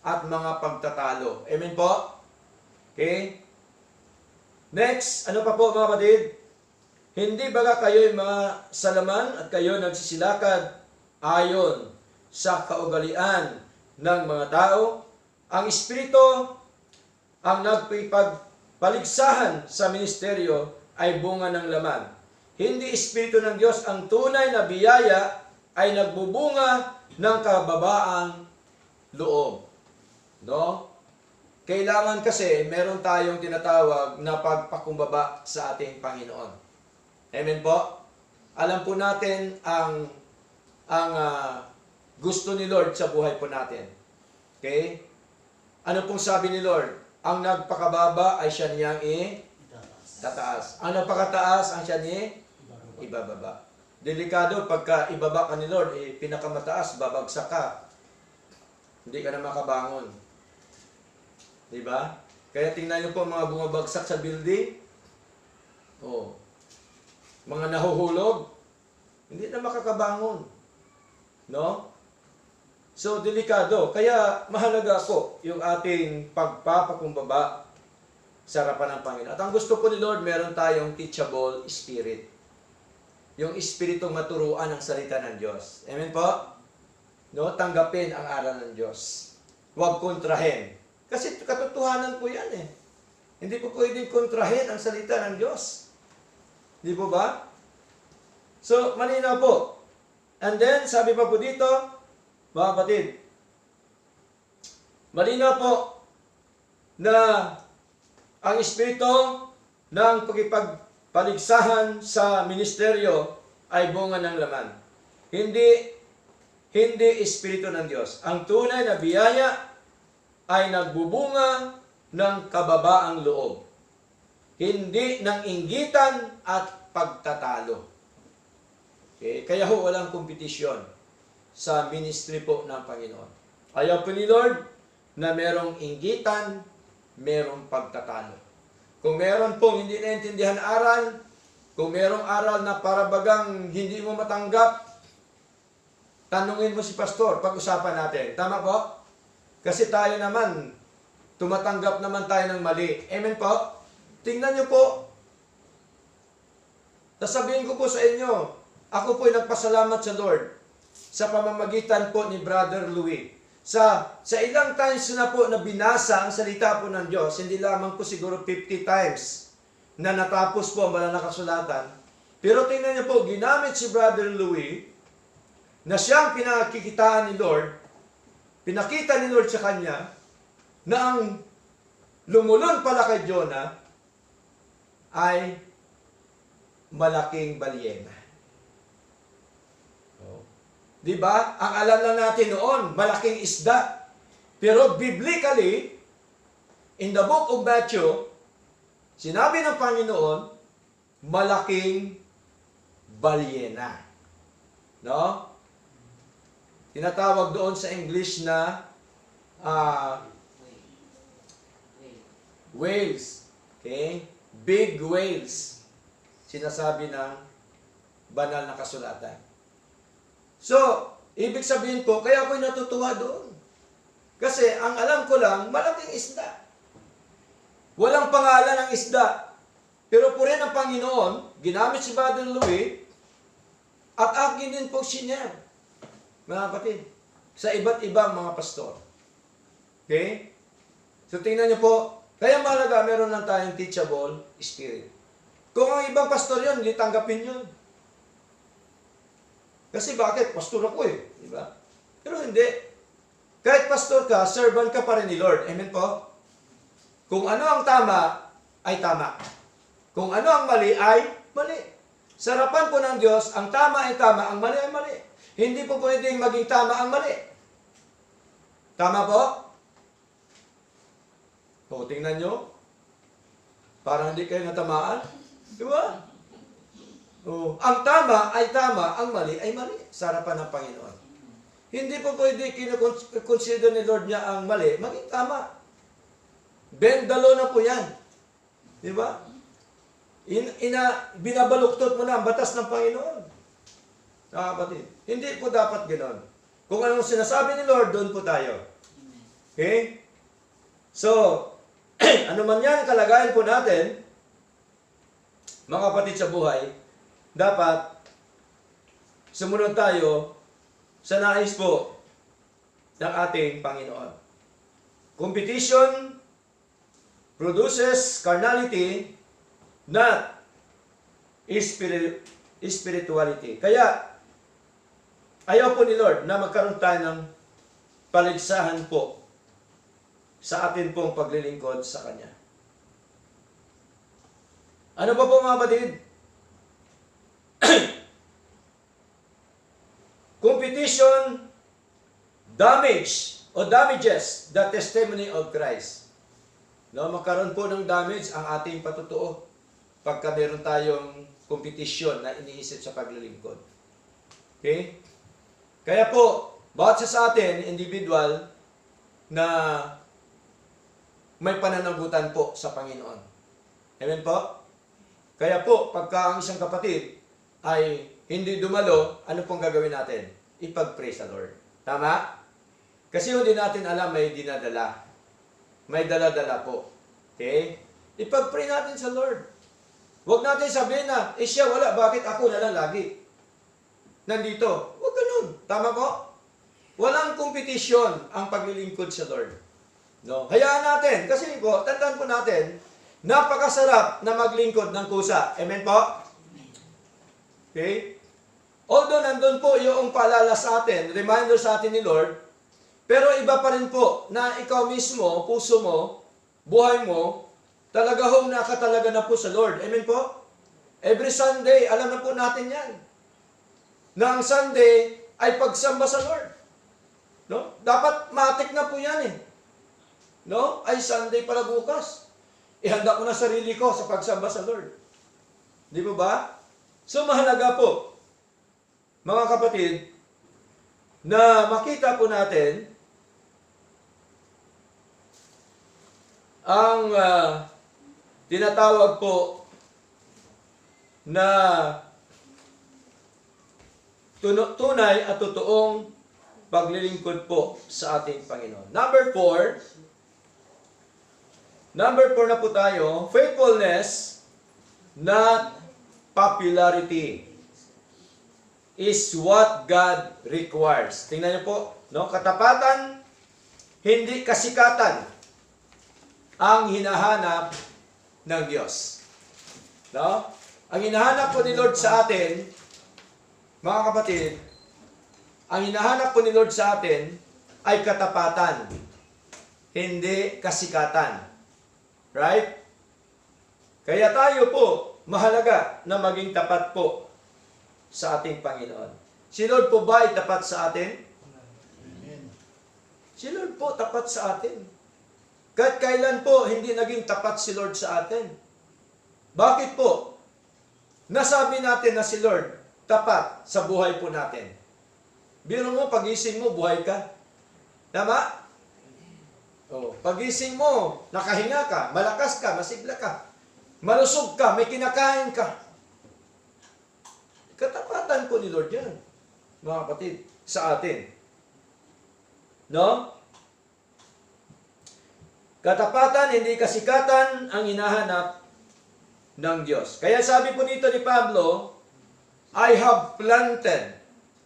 at mga pagtatalo. Amen po? Okay? Next, ano pa po mga kapatid? Hindi baga kayo'y mga salaman at kayo nagsisilakad ayon sa kaugalian ng mga tao? Ang Espiritu ang nagpipagpaligsahan sa ministeryo ay bunga ng laman. Hindi Espiritu ng Diyos. Ang tunay na biyaya ay nagbubunga ng kababaang loob. No? Kailangan kasi meron tayong tinatawag na pagpakumbaba sa ating Panginoon. Amen po? Alam po natin ang gusto ni Lord sa buhay po natin. Okay? Ano pong sabi ni Lord? Ang nagpakababa ay siya niyang tataas. Ang nagpakataas ang siya ni ibababa. Delikado pagka ibaba ka ni Lord, pinakamataas, babagsak ka. Hindi ka na makabangon. Diba? Kaya tingnan niyo po mga bumabagsak sa building. Oh. Mga nahuhulog. Hindi na makakabangon. No? So, delikado. Kaya, mahalaga po yung ating pagpapakumbaba sa harapan ng Panginoon. At ang gusto po ni Lord, meron tayong teachable spirit. Yung espiritong maturuan ng salita ng Diyos. Amen po? No? Tanggapin ang aral ng Diyos. Huwag kontrahin. Kasi katotohanan po yan eh. Hindi po pwedeng kontrahin ang salita ng Diyos. Hindi po ba? So, malinaw po. And then, sabi pa po dito, mga kapatid, malinaw po na ang espiritu ng pagkipagpaligsahan sa ministeryo ay bunga ng laman. Hindi espiritu ng Diyos. Ang tunay na biyaya ay nagbubunga ng kababaang loob. Hindi ng inggitan at pagtatalo. Okay? Kaya ho walang kompetisyon sa ministry po ng Panginoon. Ayaw po ni Lord na merong inggitan, merong pagtatalo. Kung meron pong hindi naintindihan aral, kung merong aral na parabagang hindi mo matanggap, tanungin mo si pastor, pag-usapan natin. Tama po? Kasi tayo naman, tumatanggap naman tayo ng mali. Amen po? Tingnan niyo po. Sasabihin ko po sa inyo, ako po ay nagpasalamat sa Lord sa pamamagitan po ni Brother Louis. Sa ilang times na po na binasa ang salita po ng Diyos, hindi lamang po siguro 50 times na natapos po ang banal na kasulatan. Pero tingnan niyo po, ginamit si Brother Louis na siyang pinakikitaan ni Lord, pinakita ni Lord sa kanya na ang lumulon pala kay Jonah ay malaking balyena. Di ba? Ang alam lang natin noon, malaking isda. Pero biblically, in the book of Matthew, sinabi ng Panginoon, malaking balyena. No? Tinatawag doon sa English na whales. Okay? Big whales. Sinasabi ng banal na kasulatan. So, ibig sabihin po, kaya ako'y natutuwa doon. Kasi ang alam ko lang, malaking isda. Walang pangalan ng isda. Pero po rin ang Panginoon, ginamit si Brother Louis, at akin din po siya, mga kapatid, sa iba't ibang mga pastor. Okay? So, tingnan niyo po, kaya mahalaga, meron lang tayong teachable spirit. Kung ang ibang pastor yun, hindi tanggapin yun. Kasi bakit? Pastor ako eh. Diba? Pero hindi. Kahit pastor ka, servant ka pa rin ni Lord. Amen po? Kung ano ang tama, ay tama. Kung ano ang mali, ay mali. Sa harapan po ng Diyos, ang tama ay tama, ang mali ay mali. Hindi po pwedeng maging tama ang mali. Tama po? O, tingnan nyo. Parang hindi kayo natamaan. Di ba? O, ang tama ay tama, ang mali ay mali sa harapan ng Panginoon. Hindi po pwede consider ni Lord niya ang mali, maging tama. Bendalo na po yan. Di ba? Binabaluktot mo na ang batas ng Panginoon. Kapatid, hindi po dapat ganoon. Kung anong sinasabi ni Lord, doon po tayo. Okay? So, ano man yan, kalagayan po natin, mga kapatid sa buhay, dapat sumunod tayo sa nais po ng ating Panginoon. Competition produces carnality, not spirituality. Kaya, ayaw po ni Lord na magkaroon tayo ng paligsahan po sa atin pong paglilingkod sa Kanya. Ano pa po mga kapatid? Competition damages the testimony of Christ. No, magkaroon po ng damage ang ating patutuo pagka meron tayong competition na iniisip sa paglilingkod. Okay? Kaya po, bawat sa atin, individual, na may pananagutan po sa Panginoon. Amen po? Kaya po, pagka ang isang kapatid ay hindi dumalo, ano pong gagawin natin? Ipag-pray sa Lord. Tama? Kasi hindi natin alam may dinadala. May dala-dala po. Okay? Ipag-pray natin sa Lord. Huwag natin sabihin na, siya wala, bakit ako na lang lagi nandito? Huwag ganun. Tama po? Walang kompetisyon ang paglilingkod sa Lord. No? Hayaan natin. Kasi po, tandaan po natin, napakasarap na maglingkod ng kusa. Amen po? Okay? Although nandun po yung paalala sa atin, reminder sa atin ni Lord, pero iba pa rin po na ikaw mismo, puso mo, buhay mo, talaga hong nakatalaga na po sa Lord. Amen po? Every Sunday, alam na po natin yan. Na ang Sunday ay pagsamba sa Lord. No? Dapat matik na po yan eh. No? Ay Sunday pala bukas. Ihanda ko na sarili ko sa pagsamba sa Lord. Di ba ba? So mahalaga po, mga kapatid, na makita po natin ang tinatawag po na tunay at totoong paglilingkod po sa ating Panginoon. Number 4 na po tayo, faithfulness, not popularity, is what God requires. Tingnan niyo po, no? Katapatan, hindi kasikatan ang hinahanap ng Diyos. No? Ang hinahanap po ni Lord sa atin, mga kapatid, ang hinahanap po ni Lord sa atin ay katapatan, hindi kasikatan. Right? Kaya tayo po, mahalaga na maging tapat po sa ating Panginoon. Si Lord po ba ay tapat sa atin? Amen. Si Lord po tapat sa atin. Kahit kailan po hindi naging tapat si Lord sa atin. Bakit po? Nasabi natin na si Lord tapat sa buhay po natin. Biro mo, pagising mo, buhay ka. Tama? Oh, pagising mo, nakahinga ka, malakas ka, masigla ka, malusog ka, may kinakain ka. Katapatan po ni Lord yan, mga kapatid, sa atin. No? Katapatan, hindi kasikatan ang hinahanap ng Diyos. Kaya sabi po dito ni Pablo, I have planted.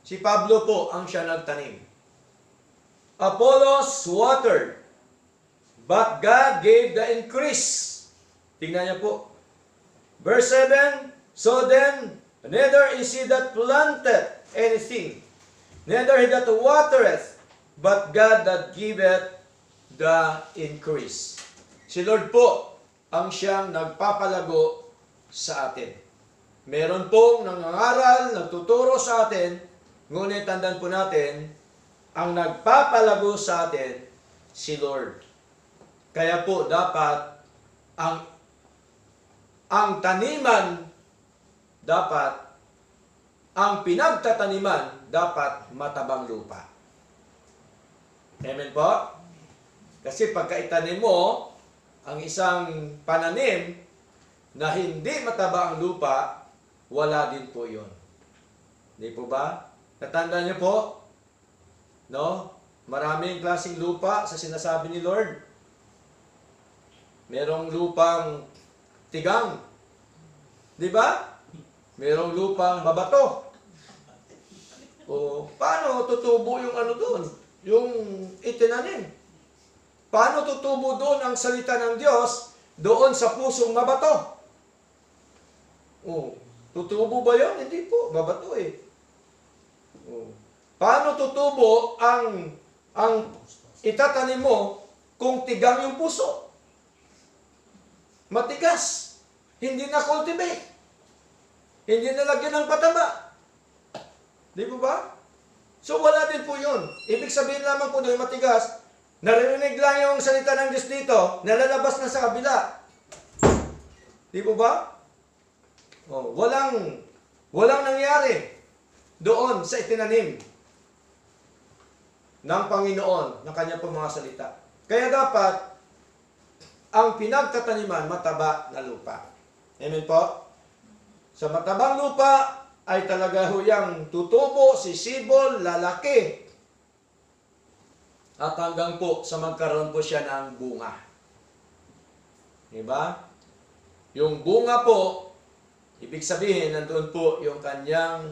Si Pablo po ang siya nagtanim. Apollos watered, but God gave the increase. Tingnan niyo po. Verse 7, so then, neither is he that planteth anything, neither he that watereth, but God that giveth the increase. Si Lord po ang siyang nagpapalago sa atin. Meron pong nangangaral, nagtuturo sa atin, ngunit tandaan po natin, ang nagpapalago sa atin, si Lord. Kaya po dapat ang taniman dapat ang pinagtataniman dapat matabang lupa. Amen po? Kasi pagka itanim mo ang isang pananim na hindi mataba ang lupa, wala din po yun. Hindi po ba? Natandaan niyo po? No? Maraming klaseng lupa sa sinasabi ni Lord. Merong lupang tigang. Di ba? Merong lupang mabato. O, paano tutubo yung ano doon? Yung itinanim. Paano tutubo doon ang salita ng Diyos doon sa pusong mabato? O, tutubo ba yun? Hindi po. Mabato eh. O, paano tutubo ang itatanim mo kung tigang yung puso? Matigas. Hindi na cultivate. Hindi na lagyan ng pataba. Di po ba? So wala din po yun. Ibig sabihin lamang po doon matigas, naririnig lang yung salita ng Diyos dito, nalalabas na sa kabila. Di po ba? Oh, walang nangyari doon sa itinanim ng Panginoon ng kanya pong mga salita. Kaya dapat ang pinagtataniman mataba na lupa. Amen po? Sa matabang lupa ay talaga huyang tutubo, sisibol, lalaki. At hanggang po sa magkaroon po siya ng bunga. Diba? Yung bunga po, ibig sabihin, nandoon po yung kanyang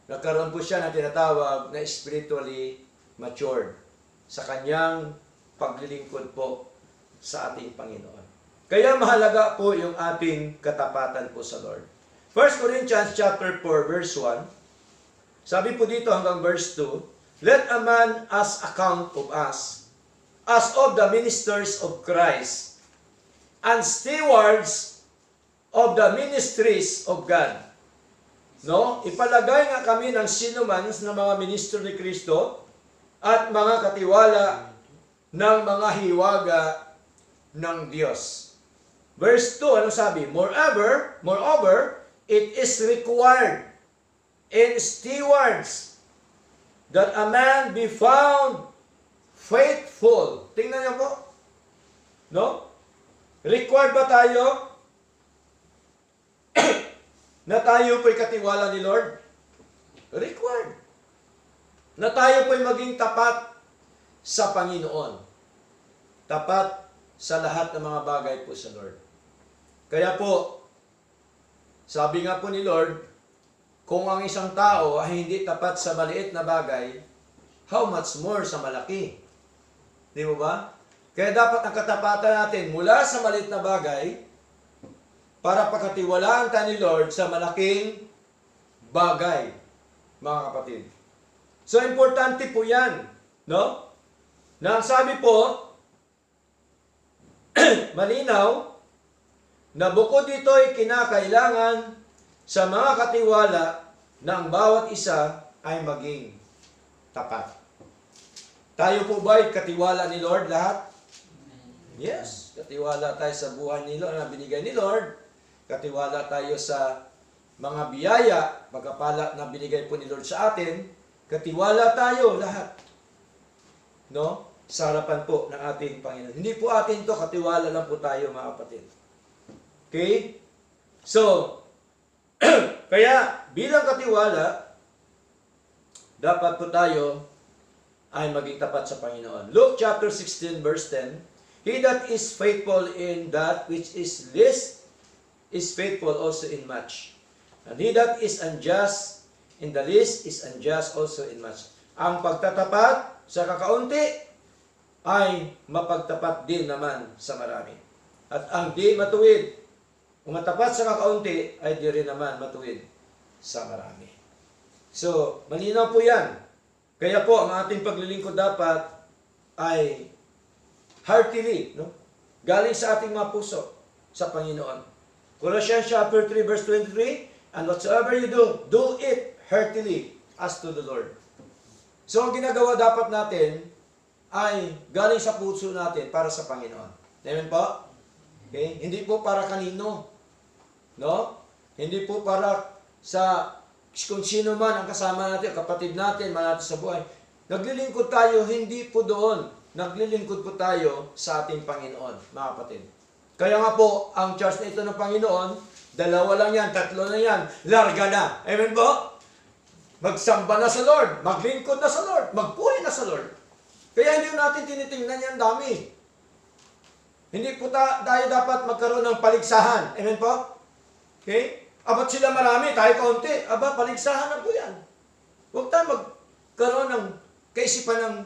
nagkaroon po siya ng tinatawag na spiritually matured sa kanyang paglilingkod po sa ating Panginoon. Kaya mahalaga po yung ating katapatan po sa Lord. 1 Corinthians chapter 4 verse 1. Sabi po dito hanggang verse 2, let a man ask account of us as of the ministers of Christ and stewards of the ministries of God. No? Ipalagay nga kami ng sinuman ng mga ministro ni Kristo at mga katiwala ng mga hiwaga ng Diyos. Verse 2, ano sabi? Moreover, it is required in stewards that a man be found faithful. Tingnan niyo po. No? Required ba tayo na tayo po'y katiwala ni Lord? Required. Na tayo po'y maging tapat sa Panginoon. Tapat sa lahat ng mga bagay po sa Lord. Kaya po, sabi nga po ni Lord, kung ang isang tao ay hindi tapat sa maliit na bagay, how much more sa malaki? Di mo ba? Kaya dapat ang katapatan natin mula sa maliit na bagay para pagkatiwalaan tayo ni Lord sa malaking bagay, mga kapatid. So, importante po yan. No? Na ang sabi po, malinaw, na bukod dito ay kinakailangan sa mga katiwala na ang bawat isa ay maging tapat. Tayo po ba ay katiwala ni Lord lahat? Yes, katiwala tayo sa buhay ni Lord na binigay ni Lord. Katiwala tayo sa mga biyaya, pagkapala na binigay po ni Lord sa atin. Katiwala tayo lahat. No? Sa harapan po ng ating Panginoon. Hindi po atin to, katiwala lang po tayo mga kapatid. Okay? So, kaya bilang katiwala, dapat po tayo ay maging tapat sa Panginoon. Luke chapter 16 verse 10, he that is faithful in that which is least is faithful also in much. And he that is unjust in the least is unjust also in much. Ang pagtatapat sa kakaunti ay mapagtapat din naman sa marami. At ang di matuwid, kung matapat sa kakaunti, ay di rin naman matuwid sa marami. So, malinaw po yan. Kaya po, ang ating paglilingkod dapat ay heartily, no? Galing sa ating mga puso sa Panginoon. Colossians chapter 3 verse 23, and whatsoever you do, do it heartily as to the Lord. So, ang ginagawa dapat natin ay galing sa puso natin para sa Panginoon. Amen po? Okay? Hindi po para kanino. No? Hindi po para sa kung sino man ang kasama natin, kapatid natin, man natin sa buhay. Naglilingkod tayo, hindi po doon. Naglilingkod po tayo sa ating Panginoon, mga kapatid. Kaya nga po, ang church na ito ng Panginoon, 2 lang yan, 3 na yan, larga na. Amen po? Magsamba na sa Lord, maglingkod na sa Lord, magpuri na sa Lord. Kaya hindi natin tinitingnan yan dami. Hindi po tayo dapat magkaroon ng paligsahan. Amen po? Okay? Abat sila marami, tayo kaunti. Aba, paligsahan na po yan. Huwag tayo magkaroon ng kaisipan ng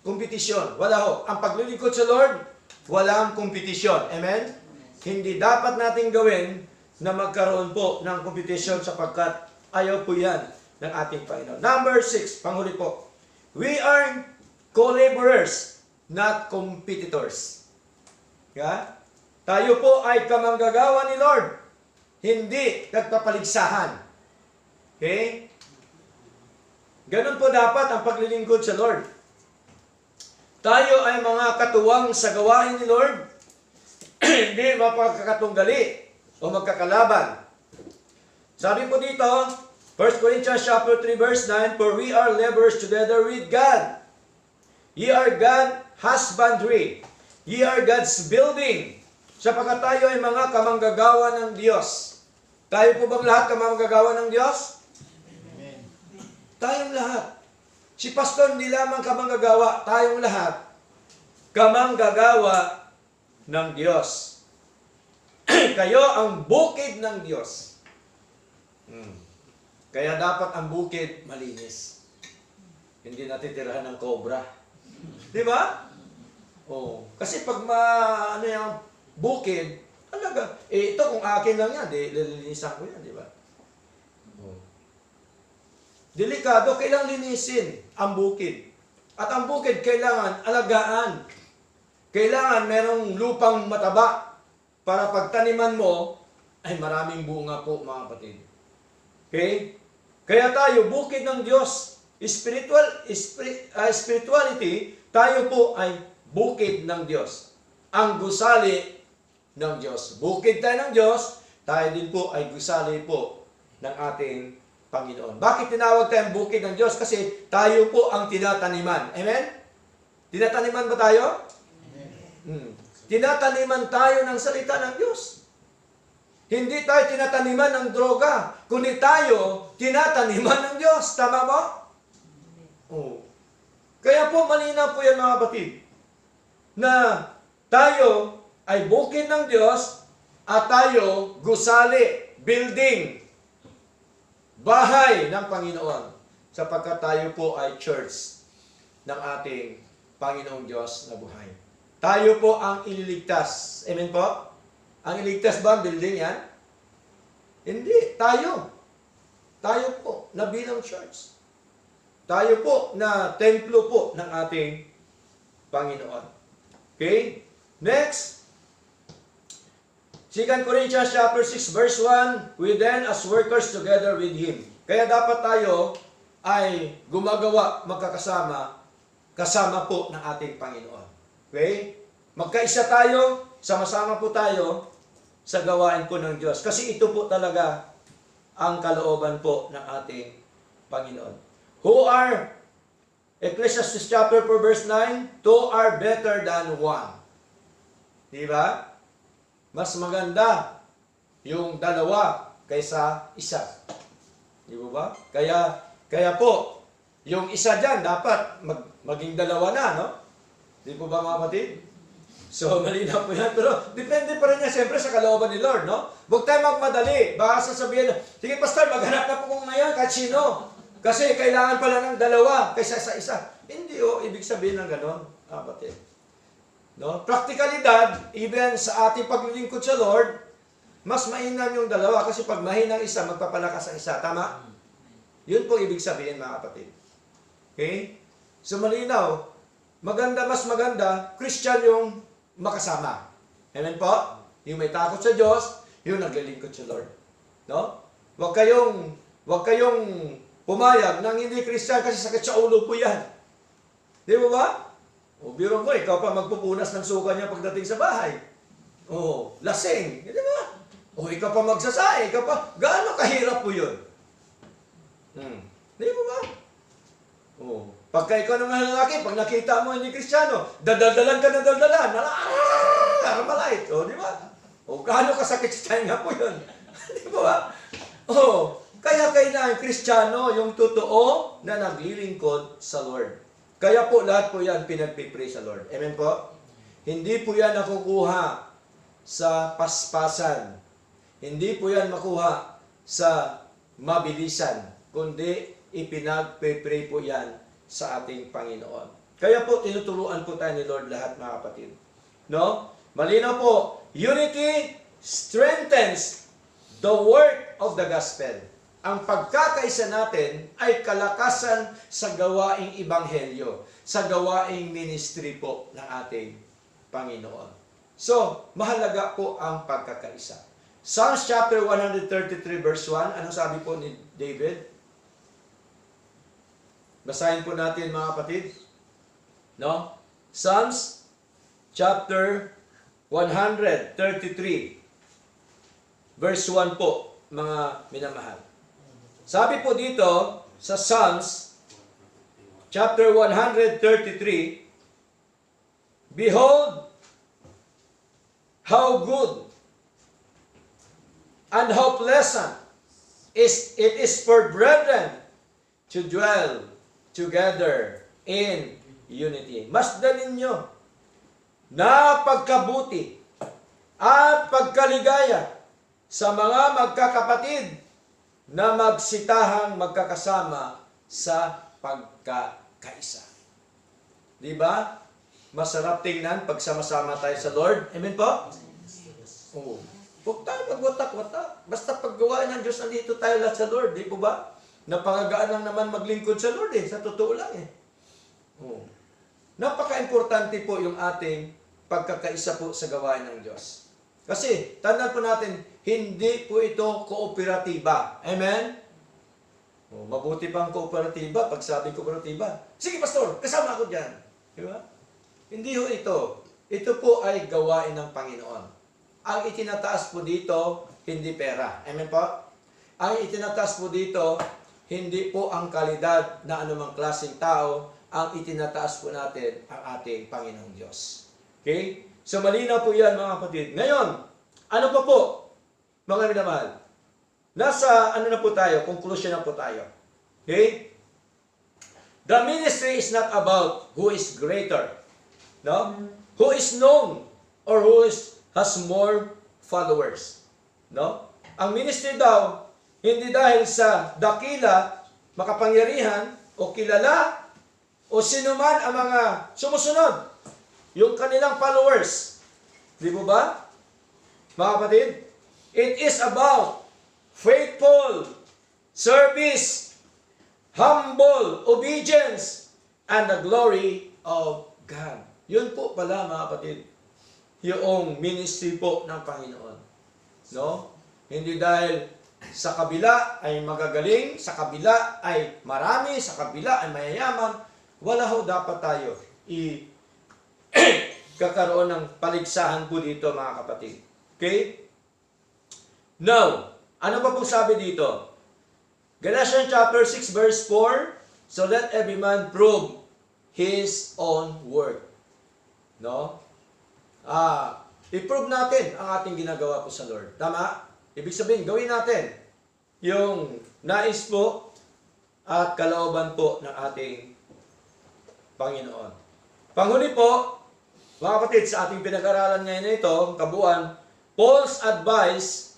kompetisyon. Wala ho. Ang paglilingkod sa Lord, walang kompetisyon. Amen? Hindi dapat natin gawin na magkaroon po ng kompetisyon sapagkat ayaw po yan ng ating Panginoon. Number 6, panghuli po. We are co-laborers, not competitors. Yeah? Tayo po ay kamanggagawa ni Lord. Hindi nagpapaligsahan. Okay? Ganun po dapat ang paglilingkod sa Lord. Tayo ay mga katuwang sa gawain ni Lord. Hindi mapagkakatunggali o magkakalaban. Sabi po dito, 1 Corinthians chapter 3 verse 9, for we are laborers together with God. Ye are God's husbandry. Ye are God's building. Sapagkat tayo ay mga kamanggagawa ng Diyos. Tayo po bang lahat kamanggagawa ng Diyos? Amen. Tayong lahat. Si pastor hindi lamang kamanggagawa, tayong lahat kamanggagawa ng Diyos. Kayo ang bukid ng Diyos. Kaya dapat ang bukid malinis. Hindi natitirahan ng cobra. Di ba? Oh, kasi pag ano yung bukid, talaga, ito kung akin lang yan, lilinisan ko yan, di ba? Oh. Delikado, kailangan linisin ang bukid. At ang bukid kailangan alagaan. Kailangan merong lupang mataba para pagtaniman mo ay maraming bunga po, mga kapatid. Okay? Kaya tayo, bukid ng Diyos, spirituality, tayo po ay bukid ng Diyos. Ang gusali ng Diyos. Bukid tayo ng Diyos, tayo din po ay gusali po ng ating Panginoon. Bakit tinawag tayong bukid ng Diyos? Kasi tayo po ang tinataniman. Amen? Tinataniman ba tayo? Amen. Tinataniman tayo ng salita ng Diyos. Hindi tayo tinataniman ng droga, kundi tayo tinataniman ng Diyos. Tama ba? Oh. Kaya po malinaw po yan, mga kapatid, na tayo ay bukid ng Diyos at tayo gusali, building, bahay ng Panginoon sapagkat tayo po ay church ng ating Panginoong Diyos na buhay. Tayo po ang ililigtas. Amen po? Ang iligtas ba ang building yan? Hindi. Tayo. Tayo po na bilang church. Tayo po na templo po ng ating Panginoon. Okay? Next. 2 Corinthians chapter 6 verse 1, we then as workers together with Him. Kaya dapat tayo ay gumagawa, magkakasama, kasama po ng ating Panginoon. Okay? Magkaisa tayo, sama-sama po tayo sa gawain po ng Diyos. Kasi ito po talaga ang kalooban po ng ating Panginoon. Who are, Ecclesiastes chapter 4 verse 9, two are better than one. Diba? Mas maganda yung dalawa kaysa isa. Di ba? Kaya po, yung isa dyan dapat maging dalawa na, no? Di po ba, mga kapatid? So, malinaw po yan. Pero, depende pa rin yan, siyempre, sa kalooban ni Lord, no? Huwag tayo magmadali. Baka sasabihin, sige, pastor, maghanap na po kung ngayon, kahit sino. Kasi, kailangan pala ng dalawa kaysa sa isa. Hindi, ibig sabihin ng ganon, kapatid. No? Praktikalidad, even sa ating paglilingkod sa Lord, mas mainam yung dalawa kasi pag mahinang isa, magpapalakas ang isa. Tama? Yun po ibig sabihin, mga kapatid. Okay? So, malinaw. Maganda, mas maganda, Christian yung makasama. Amen po? Yung may takot sa Diyos, yung naglilingkod sa Lord. No? Huwag kayong pumayag ng hindi Christian kasi sakit sa ulo po yan. Di ba ba? O biro mo, ikaw pa magpupunas ng suka niya pagdating sa bahay. O, lasing. Di ba? O, ikaw pa magsasahe. Ikaw pa, gaano kahirap po yun? Di ba ba? O, pagka ikaw naman lalaki, pag nakita mo hindi Kristiyano, dadaldalan ka ng daldalan. Armalite. O, di ba? O, gaano kasakit sa tayo po yun? Di ba ba? O, kaya kailangan Kristiyano yung totoo na naglilingkod sa Lord. Kaya po lahat po yan pinagpipray sa Lord. Amen po? Hindi po yan nakukuha sa paspasan. Hindi po yan makuha sa mabilisan. Kundi ipinagpipray po yan sa ating Panginoon. Kaya po tinuturuan po tayo ni Lord lahat mga kapatid. No? Malinaw po, unity strengthens the work of the gospel. Ang pagkakaisa natin ay kalakasan sa gawaing ibanghelyo, sa gawaing ministry po ng ating Panginoon. So, mahalaga po ang pagkakaisa. Psalms chapter 133 verse 1, anong sabi po ni David? Basahin po natin mga kapatid. No? Psalms chapter 133 verse 1 po, mga minamahal. Sabi po dito sa Psalms chapter 133, behold, how good and how pleasant it is for brethren to dwell together in unity. Masdan ninyo na pagkabuti at pagkaligaya sa mga magkakapatid na magsitahang magkakasama sa pagkakaisa. Di ba? Masarap tingnan pag sama-sama tayo sa Lord. Amen po? Oo. Huwag tayo magwatak-watak. Basta paggawain ng Diyos, nandito tayo lahat sa Lord. Di po ba? Napangagaan lang naman maglingkod sa Lord eh. Sa totoo lang eh. Oo. Napaka-importante po yung ating pagkakaisa po sa gawain ng Diyos. Kasi, tandaan po natin, hindi po ito kooperatiba. Amen? O, mabuti pang kooperatiba. Pag sabi kooperatiba, sige pastor, kasama ako dyan. Di ba? Hindi ho ito. Ito po ay gawain ng Panginoon. Ang itinataas po dito, hindi pera. Amen po? Ang itinataas po dito, hindi po ang kalidad na anumang klaseng tao. Ang itinataas po natin ang ating Panginoong Diyos. Okay? So, malinaw po yan mga kapatid. Ngayon, ano pa po, mga minamahal? Nasa, ano na po tayo? Conclusion na po tayo. Okay? The ministry is not about who is greater. No? Who is known or has more followers. No? Ang ministry daw, hindi dahil sa dakila, makapangyarihan, o kilala, o sinuman ang mga sumusunod. Yung kanilang followers. Di mo ba? Mga kapatid, it is about faithful service, humble obedience, and the glory of God. Yun po pala mga kapatid, yung ministry po ng Panginoon. No? Hindi dahil sa kabila ay magagaling, sa kabila ay marami, sa kabila ay mayayaman, wala ho dapat tayo kakaroon ng paligsahan po dito mga kapatid. Okay? Now, ano pa pong sabi dito? Galatians chapter 6 verse 4, so let every man prove his own work. No? I-prove natin ang ating ginagawa po sa Lord. Tama? Ibig sabihin, gawin natin yung nais po at kalooban po ng ating Panginoon. Panghuli po, mga kapatid, sa ating pinag-aralan ngayon na ito, kabuuan, Paul's advice,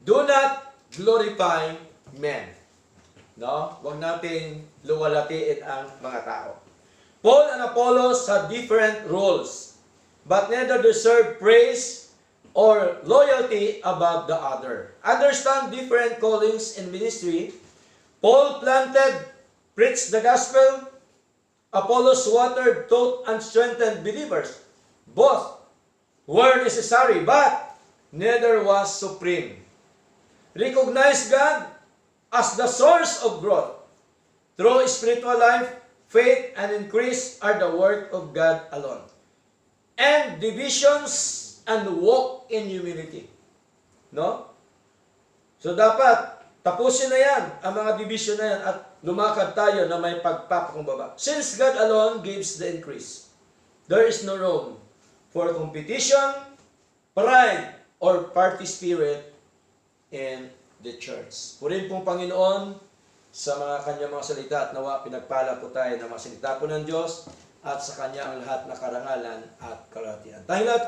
do not glorify men. No? Huwag natin luwalatiin ang mga tao. Paul and Apollos had different roles, but neither deserve praise or loyalty above the other. Understand different callings in ministry. Paul planted, preached the gospel. Apollos watered, taught, and strengthened believers. Both were necessary, but neither was supreme. Recognize God as the source of growth through spiritual life, faith, and increase are the work of God alone. And divisions and walk in humility. No? So dapat tapusin na yan, ang mga division na yan, at lumakad tayo na may pagpapakumbaba. Since God alone gives the increase, there is no room for competition, pride, or party spirit in the church. Purihin pong Panginoon sa mga kanyang mga salita at nawa pinagpala po tayo ng mga salita po ng Diyos at sa kanya ang lahat na karangalan at kalatian. Tayong lahat